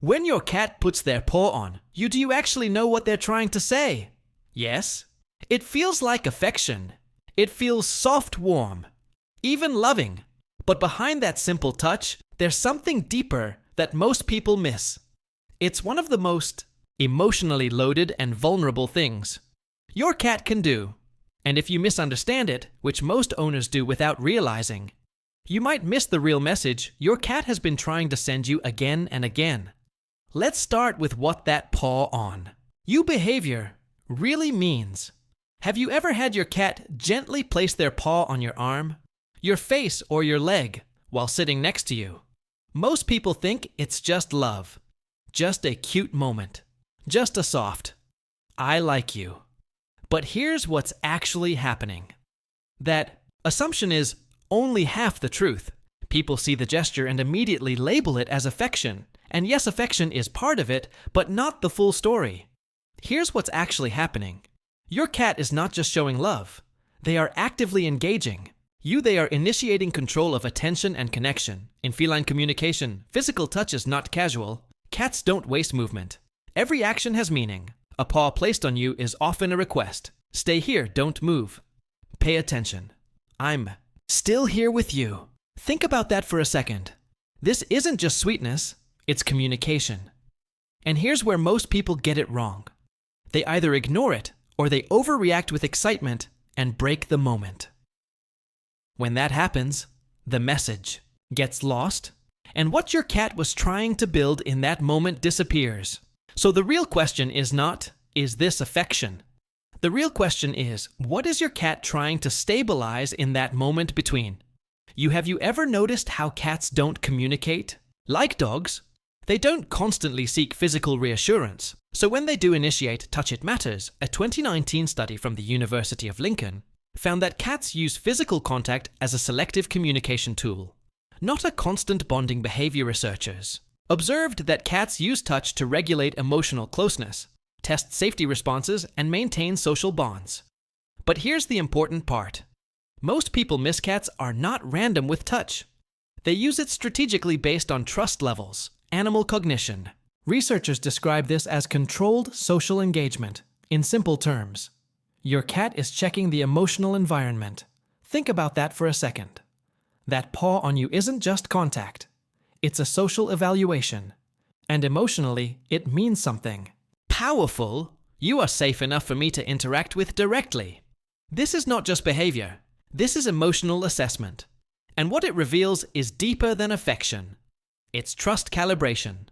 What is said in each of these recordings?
When your cat puts their paw on you, do you actually know what they're trying to say? Yes. It feels like affection. It feels soft, warm, even loving. But behind that simple touch, there's something deeper that most people miss. It's one of the most emotionally loaded and vulnerable things your cat can do. And if you misunderstand it, which most owners do without realizing, you might miss the real message your cat has been trying to send you again and again. Let's start with what that paw on you behavior really means. Have you ever had your cat gently place their paw on your arm, your face, or your leg while sitting next to you? Most people think it's just love, just a cute moment, just a soft, "I like you." But here's what's actually happening. That assumption is only half the truth. People see the gesture and immediately label it as affection. And yes, affection is part of it, but not the full story. Here's what's actually happening. Your cat is not just showing love. They are actively engaging. They are initiating control of attention and connection. In feline communication, physical touch is not casual. Cats don't waste movement. Every action has meaning. A paw placed on you is often a request. Stay here, don't move. Pay attention. I'm still here with you. Think about that for a second. This isn't just sweetness, it's communication. And here's where most people get it wrong. They either ignore it or they overreact with excitement and break the moment. When that happens, the message gets lost, and what your cat was trying to build in that moment disappears. So the real question is not, is this affection? The real question is, what is your cat trying to stabilize in that moment between? Have you ever noticed how cats don't communicate? Like dogs, they don't constantly seek physical reassurance. So when they do initiate Touch It Matters, a 2019 study from the University of Lincoln found that cats use physical contact as a selective communication tool, not a constant bonding behavior. Researchers observed that cats use touch to regulate emotional closeness, test safety responses, and maintain social bonds. But here's the important part. Most people miss cats are not random with touch. They use it strategically based on trust levels, animal cognition. Researchers describe this as controlled social engagement. In simple terms, your cat is checking the emotional environment. Think about that for a second. That paw on you isn't just contact. It's a social evaluation. And emotionally, it means something powerful. You are safe enough for me to interact with directly. This is not just behavior. This is emotional assessment. And what it reveals is deeper than affection. It's trust calibration.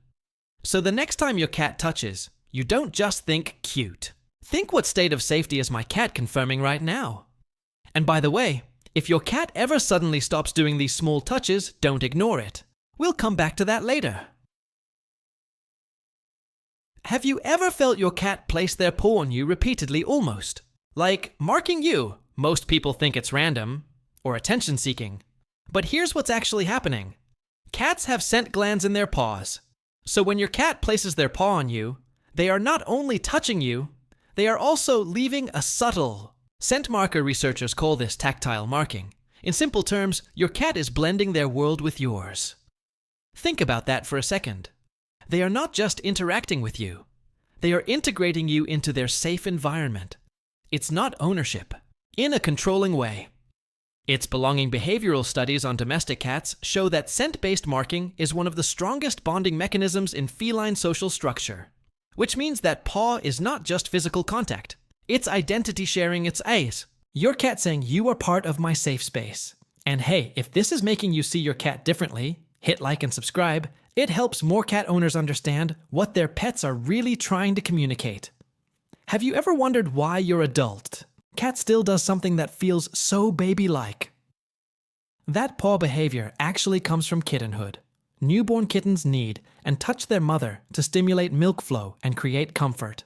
So the next time your cat touches, you don't just think cute. Think, what state of safety is my cat confirming right now? And by the way, if your cat ever suddenly stops doing these small touches, don't ignore it. We'll come back to that later. Have you ever felt your cat place their paw on you repeatedly, almost? Like marking you? Most people think it's random or attention-seeking. But here's what's actually happening. Cats have scent glands in their paws. So when your cat places their paw on you, they are not only touching you, they are also leaving a subtle scent marker. Researchers call this tactile marking. In simple terms, your cat is blending their world with yours. Think about that for a second. They are not just interacting with you. They are integrating you into their safe environment. It's not ownership in a controlling way. Its belonging. Behavioral studies on domestic cats show that scent-based marking is one of the strongest bonding mechanisms in feline social structure, which means that paw is not just physical contact. It's identity sharing. It's your cat saying you are part of my safe space. And hey, if this is making you see your cat differently, hit like and subscribe. It helps more cat owners understand what their pets are really trying to communicate. Have you ever wondered why your adult cat still does something that feels so baby-like? That paw behavior actually comes from kittenhood. Newborn kittens need and touch their mother to stimulate milk flow and create comfort.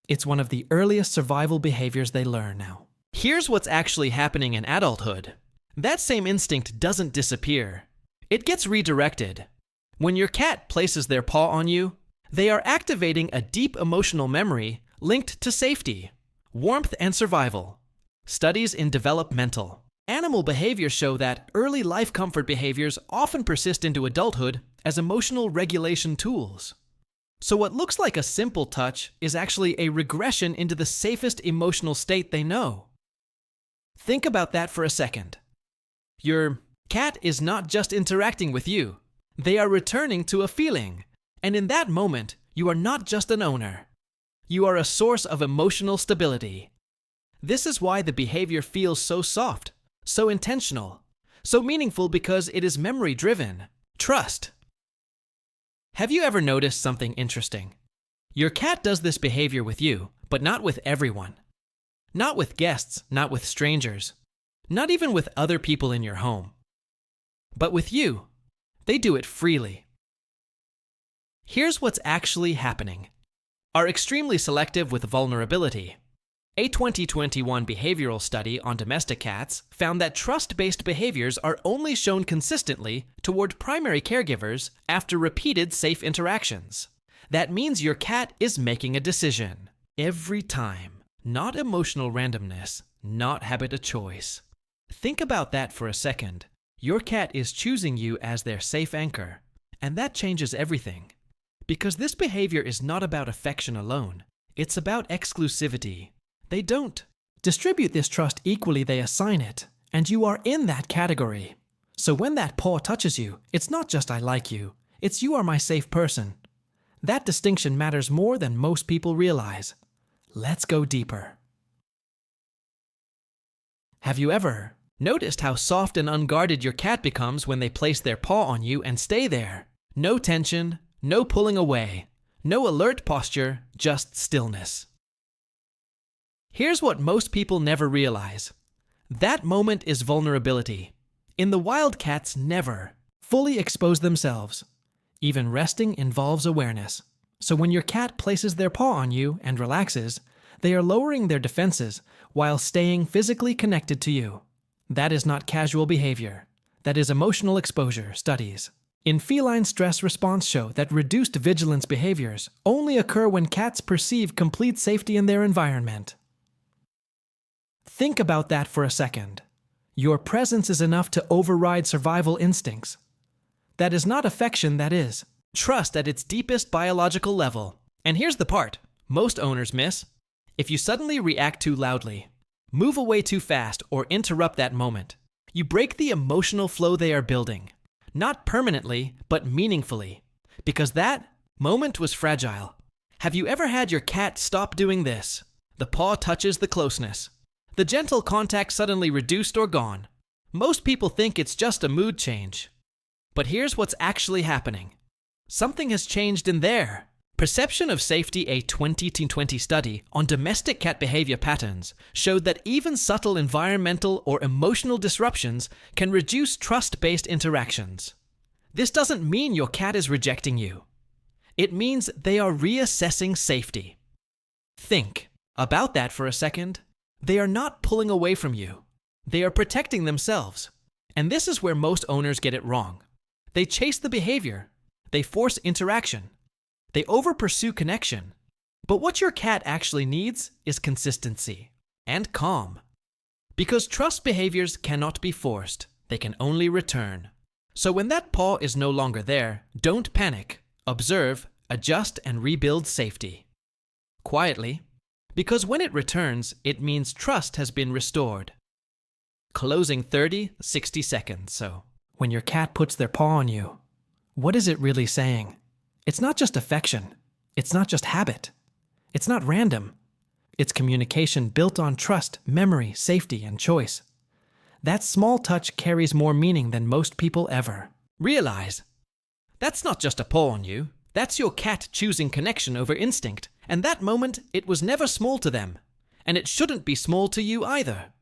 It's one of the earliest survival behaviors they learn now. Here's what's actually happening in adulthood. That same instinct doesn't disappear. It gets redirected. When your cat places their paw on you, they are activating a deep emotional memory linked to safety, warmth, and survival. Studies in developmental animal behavior show that early life comfort behaviors often persist into adulthood as emotional regulation tools. So what looks like a simple touch is actually a regression into the safest emotional state they know. Think about that for a second. Your cat is not just interacting with you. They are returning to a feeling. And in that moment, you are not just an owner. You are a source of emotional stability. This is why the behavior feels so soft, so intentional, so meaningful, because it is memory-driven. Trust. Have you ever noticed something interesting? Your cat does this behavior with you, but not with everyone. Not with guests, not with strangers, not even with other people in your home. But with you, they do it freely. Here's what's actually happening. Are extremely selective with vulnerability. A 2021 behavioral study on domestic cats found that trust-based behaviors are only shown consistently toward primary caregivers after repeated safe interactions. That means your cat is making a decision every time, not emotional randomness, not habit of choice. Think about that for a second. Your cat is choosing you as their safe anchor, and that changes everything. Because this behavior is not about affection alone, it's about exclusivity. They don't distribute this trust equally, they assign it, and you are in that category. So when that paw touches you, it's not just I like you, it's you are my safe person. That distinction matters more than most people realize. Let's go deeper. Have you ever noticed how soft and unguarded your cat becomes when they place their paw on you and stay there? No tension, no pulling away, no alert posture, just stillness. Here's what most people never realize. That moment is vulnerability. In the wild, cats never fully expose themselves. Even resting involves awareness. So when your cat places their paw on you and relaxes, they are lowering their defenses while staying physically connected to you. That is not casual behavior. That is emotional exposure. Studies in feline stress response show that reduced vigilance behaviors only occur when cats perceive complete safety in their environment. Think about that for a second. Your presence is enough to override survival instincts. That is not affection, that is trust at its deepest biological level. And here's the part most owners miss. If you suddenly react too loudly, move away too fast, or interrupt that moment, you break the emotional flow they are building. Not permanently, but meaningfully. Because that moment was fragile. Have you ever had your cat stop doing this? The paw touches the closeness. The gentle contact suddenly reduced or gone. Most people think it's just a mood change. But here's what's actually happening. Something has changed in there. Perception of Safety, a 2020 study on domestic cat behavior patterns, showed that even subtle environmental or emotional disruptions can reduce trust-based interactions. This doesn't mean your cat is rejecting you. It means they are reassessing safety. Think about that for a second. They are not pulling away from you. They are protecting themselves. And this is where most owners get it wrong. They chase the behavior. They force interaction. They over-pursue connection. But what your cat actually needs is consistency and calm. Because trust behaviors cannot be forced. They can only return. So when that paw is no longer there, don't panic. Observe, adjust, and rebuild safety. Quietly. Because when it returns, it means trust has been restored. Closing 30-60 seconds. So when your cat puts their paw on you, what is it really saying? It's not just affection. It's not just habit. It's not random. It's communication built on trust, memory, safety, and choice. That small touch carries more meaning than most people ever realize. That's not just a paw on you. That's your cat choosing connection over instinct. And that moment, it was never small to them. And it shouldn't be small to you either.